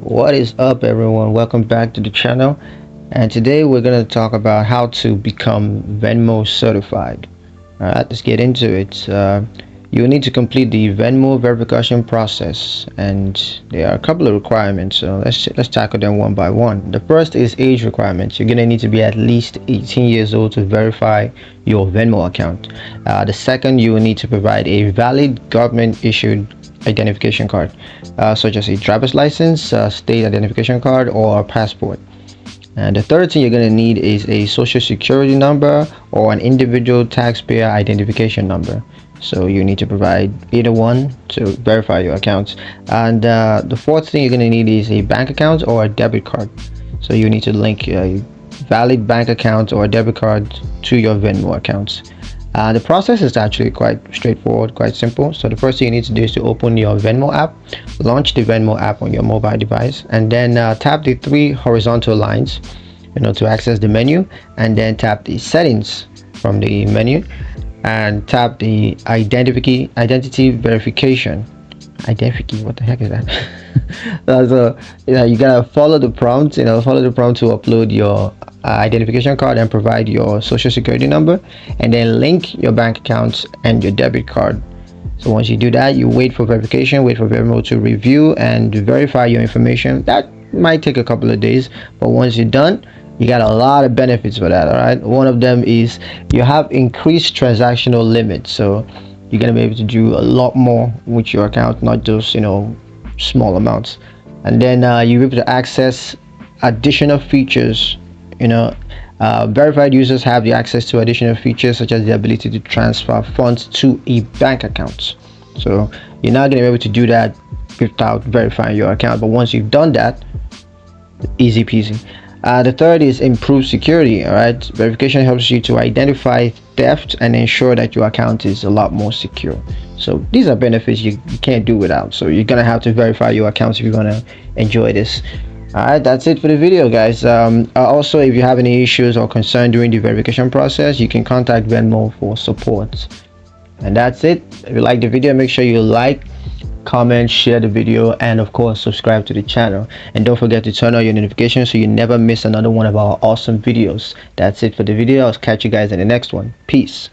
What is up, everyone? Welcome back to the channel, and today we're going to talk about how to become Venmo certified. All right, let's get into it. You'll need to complete the Venmo verification process, and there are a couple of requirements, so let's tackle them one by one. The first is age requirements. You're going to need to be at least 18 years old to verify your Venmo account. The second, you will need to provide a valid government issued identification card, such as a driver's license, state identification card, or a passport. And the third thing you're going to need is a social security number or an individual taxpayer identification number. So you need to provide either one to verify your accounts. And the fourth thing you're going to need is a bank account or a debit card. So you need to link a valid bank account or a debit card to your Venmo accounts. The process is actually quite straightforward, quite simple. So the first thing you need to do is to open your Venmo app, launch the Venmo app on your mobile device, and then tap the three horizontal lines, to access the menu, and then tap the settings from the menu, and tap the identity verification. Identity, what the heck is that? So you gotta follow the prompt. Follow the prompt to upload your identification card and provide your social security number, and then link your bank accounts and your debit card. So once you do that, you wait for verification, wait for Venmo to review and verify your information. That might take a couple of days, but once you're done, you got a lot of benefits for that. All right, one of them is you have increased transactional limits, so you're gonna be able to do a lot more with your account, not just small amounts. And then you're able to access additional features. Verified users have the access to additional features such as the ability to transfer funds to a bank account. So you're not going to be able to do that without verifying your account, but once you've done that, easy peasy. The third is improved security. All right, verification helps you to identify theft and ensure that your account is a lot more secure. So these are benefits you can't do without. So you're gonna have to verify your accounts if you're gonna enjoy this. All right, that's it for the video, guys. Also, if you have any issues or concern during the verification process, you can contact Venmo for support. And that's it. If you like the video, make sure you like, comment, share the video, and of course subscribe to the channel. And don't forget to turn on your notifications so you never miss another one of our awesome videos. That's it for the video. I'll catch you guys in the next one. Peace.